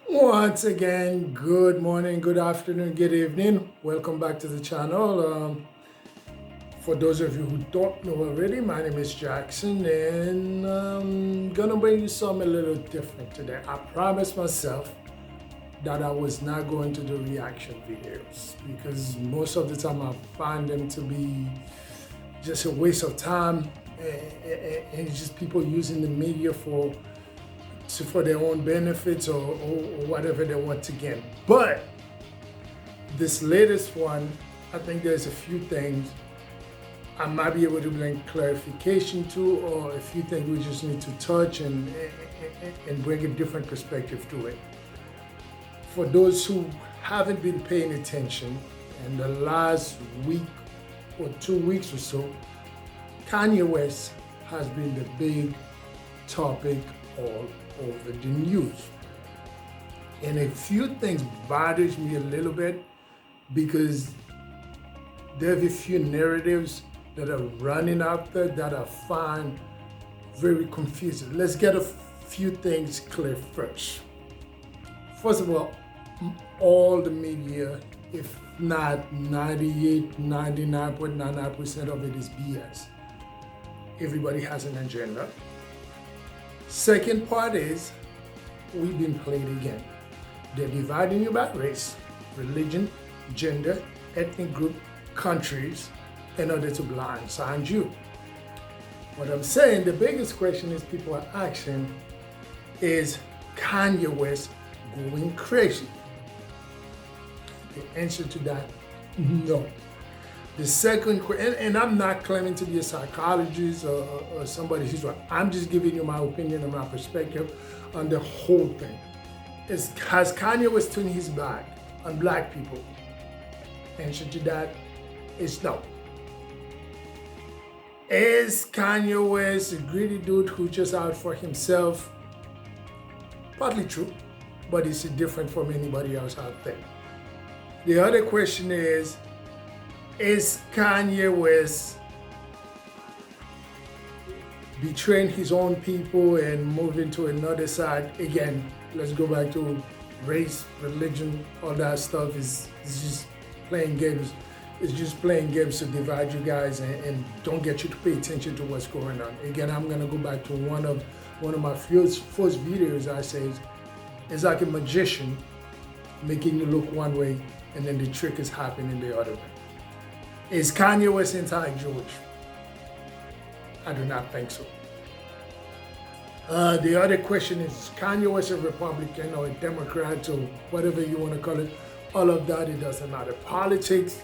Once again, good morning, good afternoon, good evening. Welcome back to the channel. For those of you who don't know already, my name is Jackson, and I'm gonna bring you something a little different today. I promised myself that I was not going to do reaction videos because most of the time I find them to be just a waste of time and it's just people using the media for their own benefits or whatever they want to gain. But this latest one, I think there's a few things I might be able to bring clarification to, or a few things we just need to touch and bring a different perspective to it. For those who haven't been paying attention, in the last week or 2 weeks or so, Kanye West has been the big topic all over the news. And a few things bothers me a little bit because there are a few narratives that are running out there that I find very confusing. Let's get a few things clear first. First of all the media, if not 98, 99.99% of it is BS. Everybody has an agenda. Second part is, we've been played again. They're dividing you by race, religion, gender, ethnic group, countries, in order to blindside you. What I'm saying, the biggest question is people are asking, is Kanye West going crazy? The answer to that, no. The second question, and I'm not claiming to be a psychologist or somebody who's right. I'm just giving you my opinion and my perspective on the whole thing. Has Kanye West turned his back on black people? Answer to that is no. Is Kanye West a greedy dude who just out for himself? Partly true, but it's different from anybody else out there. The other question is Kanye West betraying his own people and moving to another side? Again, let's go back to race, religion, all that stuff is just playing games. It's just playing games to divide you guys and don't get you to pay attention to what's going on. Again, I'm gonna go back to one of my first videos. I say it's like a magician making you look one way and then the trick is happening the other way. Is Kanye West anti-Jewish? I do not think so. The other question is Kanye West a Republican or a Democrat or whatever you want to call it? All of that, it doesn't matter. Politics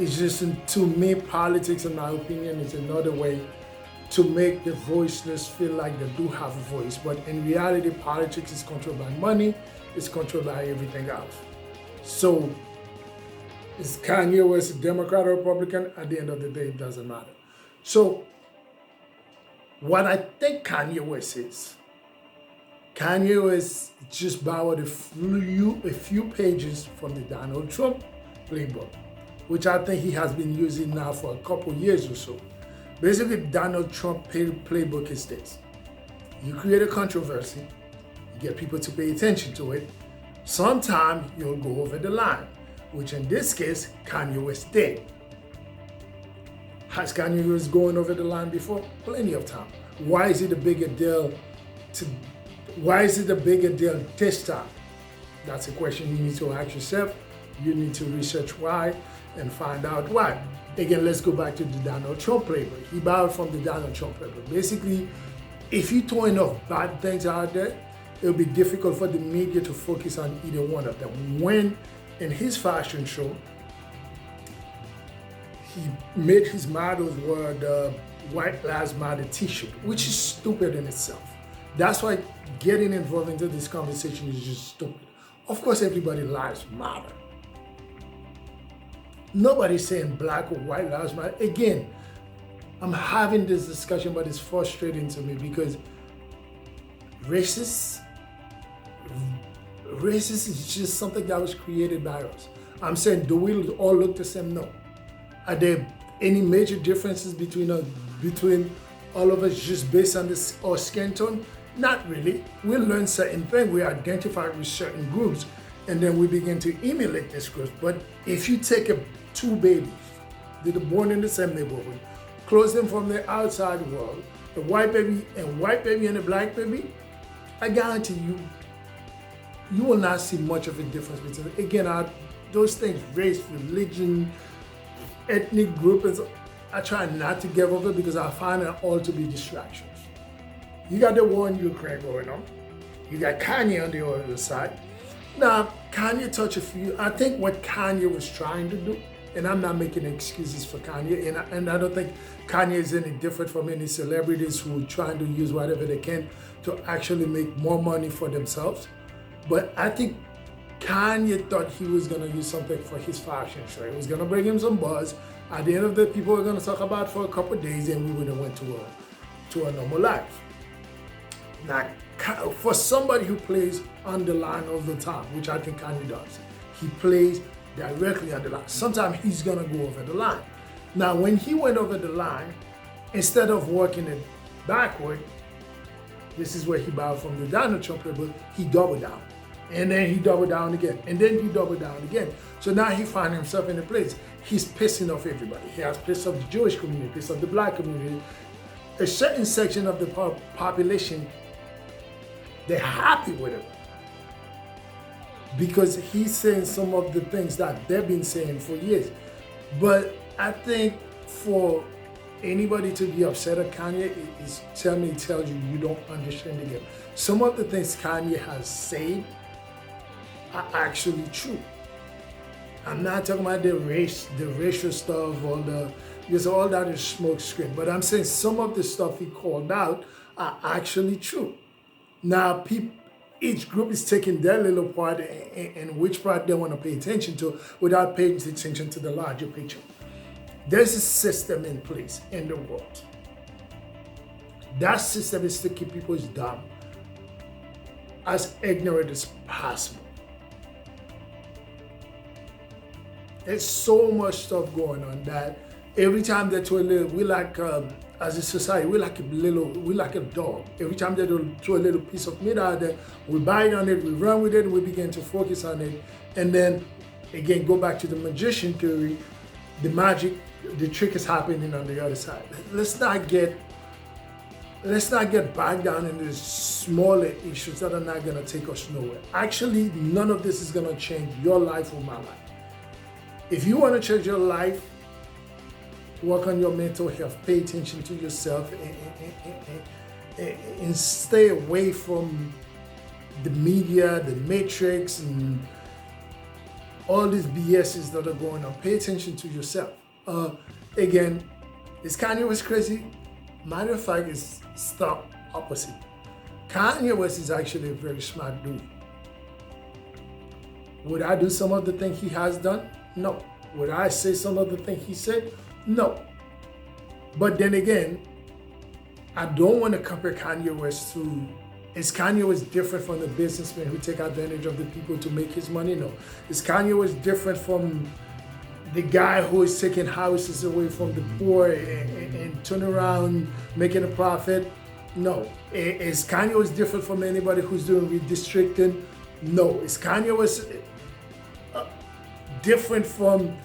is just, to me, politics, in my opinion, is another way to make the voiceless feel like they do have a voice. But in reality, politics is controlled by money, it's controlled by everything else. So, is Kanye West a Democrat or Republican? At the end of the day, it doesn't matter. So, what I think Kanye West is, Kanye West just borrowed a few pages from the Donald Trump playbook, which I think he has been using now for a couple years or so. Basically, Donald Trump playbook is this. You create a controversy, you get people to pay attention to it. Sometimes you'll go over the line, which in this case, Kanye West did. Has Kanye West gone over the line before? Plenty of time. Why is it a bigger deal this time? That's a question you need to ask yourself. You need to research why and find out why. Again, let's go back to the Donald Trump playbook. He borrowed from the Donald Trump playbook. Basically, if you throw enough bad things out there, it'll be difficult for the media to focus on either one of them. When in his fashion show, he made his models wear the White Lives Matter t-shirt, which is stupid in itself. That's why getting involved into this conversation is just stupid. Of course, everybody's lives matter. Nobody's saying black or white lives matter. Again, I'm having this discussion, but it's frustrating to me because racist is just something that was created by us. I'm saying, do we all look the same? No. Are there any major differences between all of us just based on our skin tone? Not really. We learn certain things, we identify with certain groups, and then we begin to emulate this group. But if you take two babies that are born in the same neighborhood, close them from the outside world, the white baby and the black baby, I guarantee you, you will not see much of a difference between, again, those things, race, religion, ethnic group, and so, I try not to give over because I find it all to be distractions. You got the war in Ukraine going on. You got Kanye on the other side. Now, Kanye touched a few. I think what Kanye was trying to do, and I'm not making excuses for Kanye, and I don't think Kanye is any different from any celebrities who are trying to use whatever they can to actually make more money for themselves. But I think Kanye thought he was going to use something for his fashion show. It was going to bring him some buzz. At the end of the day, people were going to talk about it for a couple of days, and we would have went to a normal life. Now, for somebody who plays on the line all the time, which I think Kanye does, he plays directly on the line. Sometimes he's gonna go over the line. Now, when he went over the line, instead of working it backward, this is where he bowed from the Donald Trump playbook, he doubled down. And then he doubled down again. And then he doubled down again. So now he finds himself in a place. He's pissing off everybody. He has pissed off the Jewish community, pissed off the black community. A certain section of the population, they're happy with him because he's saying some of the things that they've been saying for years. But I think for anybody to be upset at Kanye, it tells you you don't understand the game. Some of the things Kanye has said are actually true. I'm not talking about the racial stuff, because all that is smoke screen. But I'm saying some of the stuff he called out are actually true. Now, each group is taking their little part and which part they want to pay attention to without paying attention to the larger picture. There's a system in place in the world. That system is to keep people as dumb, as ignorant as possible. There's so much stuff going on that every time they throw a little, we like, as a society, we like a dog. Every time they throw a little piece of meat out there, we bite on it, we run with it, we begin to focus on it. And then, again, go back to the magician theory, the magic, the trick is happening on the other side. Let's not get bogged down in these smaller issues that are not gonna take us nowhere. Actually, none of this is gonna change your life or my life. If you wanna change your life, work on your mental health, pay attention to yourself, and stay away from the media, the matrix, and all these BSs that are going on. Pay attention to yourself. Again, is Kanye West crazy? Matter of fact, it's the opposite. Kanye West is actually a very smart dude. Would I do some of the things he has done? No. Would I say some of the things he said? No. But then again, I don't want to compare Kanye West to, is Kanye West different from the businessman who take advantage of the people to make his money? No. Is Kanye West different from the guy who is taking houses away from the poor and turn around making a profit? No. Is Kanye West different from anybody who's doing redistricting? No. Is Kanye West different from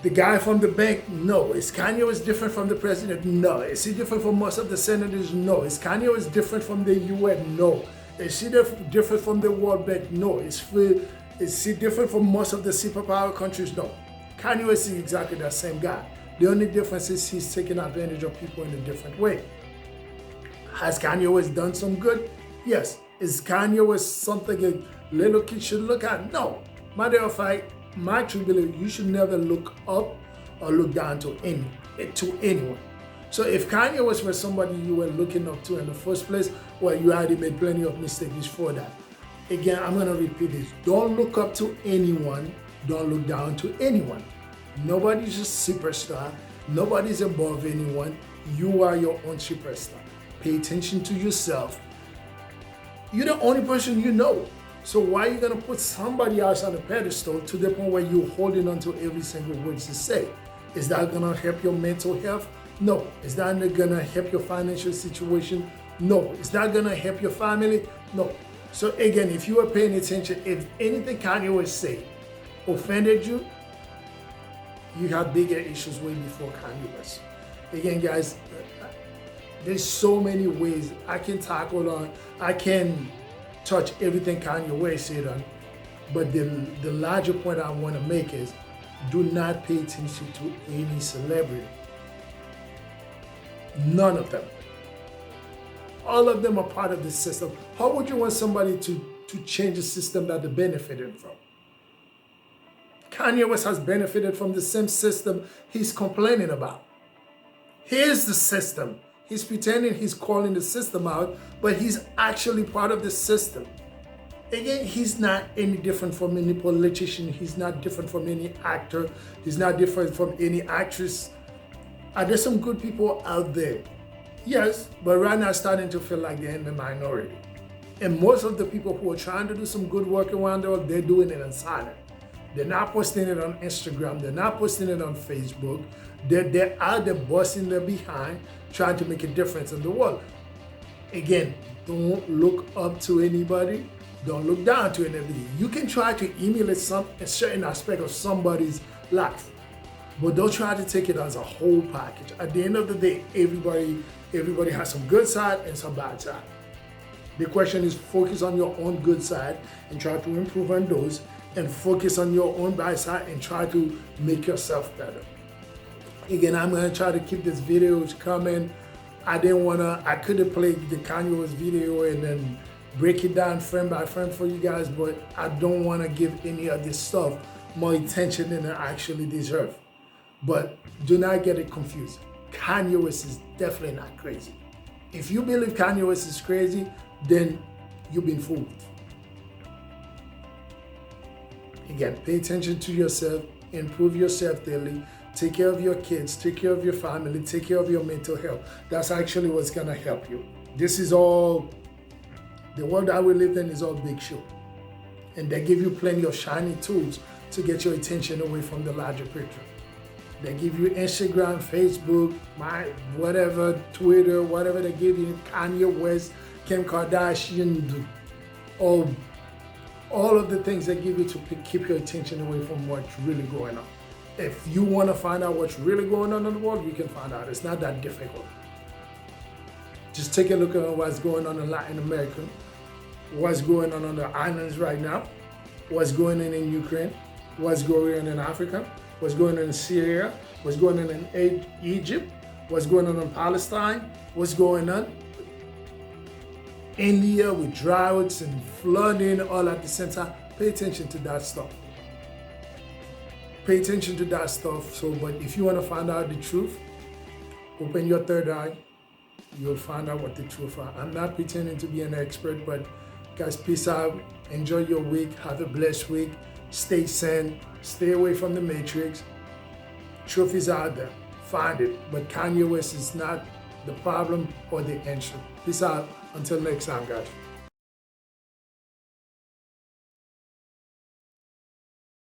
the guy from the bank? No. Is Kanye West different from the president? No. Is he different from most of the senators? No. Is Kanye West different from the UN? No. Is he different from the World Bank? No. Is he different from most of the superpower countries? No. Kanye West is exactly that same guy. The only difference is he's taking advantage of people in a different way. Has Kanye West done some good? Yes. Is Kanye West something a little kid should look at? No. Matter of fact, my true belief, you should never look up or look down to anyone. So if Kanye West was somebody you were looking up to in the first place, well, you already made plenty of mistakes before that. Again, I'm gonna repeat this. Don't look up to anyone. Don't look down to anyone. Nobody's a superstar. Nobody's above anyone. You are your own superstar. Pay attention to yourself. You're the only person you know. So why are you gonna put somebody else on a pedestal to the point where you're holding on to every single word they say? Is that gonna help your mental health? No. Is that gonna help your financial situation? No. It's not gonna help your family? No. So again, if you are paying attention, if anything Kanye West say offended you, you have bigger issues way before Kanye West. Again, guys, there's so many ways I can tackle on, I can touch everything Kanye West said on, but the larger point I want to make is, do not pay attention to any celebrity. None of them. All of them are part of the system. How would you want somebody to change a system that they're benefiting from? Kanye West has benefited from the same system he's complaining about. Here's the system. He's pretending he's calling the system out, but he's actually part of the system. Again, he's not any different from any politician. He's not different from any actor. He's not different from any actress. Are there some good people out there? Yes, but right now it's starting to feel like they're in the minority. And most of the people who are trying to do some good work around the world, they're doing it in silence. They're not posting it on Instagram. They're not posting it on Facebook. They're out there busting their behind, trying to make a difference in the world. Again, don't look up to anybody. Don't look down to anybody. You can try to emulate a certain aspect of somebody's life, but don't try to take it as a whole package. At the end of the day, everybody has some good side and some bad side. The question is, focus on your own good side and try to improve on those, and focus on your own bad side and try to make yourself better. Again, I'm gonna try to keep these videos coming. I couldn't play the Kanye West video and then break it down frame by frame for you guys, but I don't wanna give any of this stuff more attention than it actually deserves. But do not get it confused. Kanye West is definitely not crazy. If you believe Kanye West is crazy, then you've been fooled. Again, pay attention to yourself, improve yourself daily, take care of your kids, take care of your family, take care of your mental health. That's actually what's gonna help you. This is all, the world that we live in is all big show. And they give you plenty of shiny tools to get your attention away from the larger picture. They give you Instagram, Facebook, whatever, Twitter, whatever they give you, Kanye West, Kim Kardashian, all of the things they give you to keep your attention away from what's really going on. If you want to find out what's really going on in the world, you can find out. It's not that difficult. Just take a look at what's going on in Latin America, what's going on the islands right now, what's going on in Ukraine, what's going on in Africa, what's going on in Syria, what's going on in Egypt, what's going on in Palestine, what's going on India with droughts and flooding all at the same time. Pay attention to that stuff. Pay attention to that stuff. But if you want to find out the truth, open your third eye. You'll find out what the truth is. I'm not pretending to be an expert, but guys, peace out. Enjoy your week. Have a blessed week. Stay sane. Stay away from the matrix. Truth is out there. Find it. But Kanye West is not the problem or the answer. Peace out. Until next time, guys.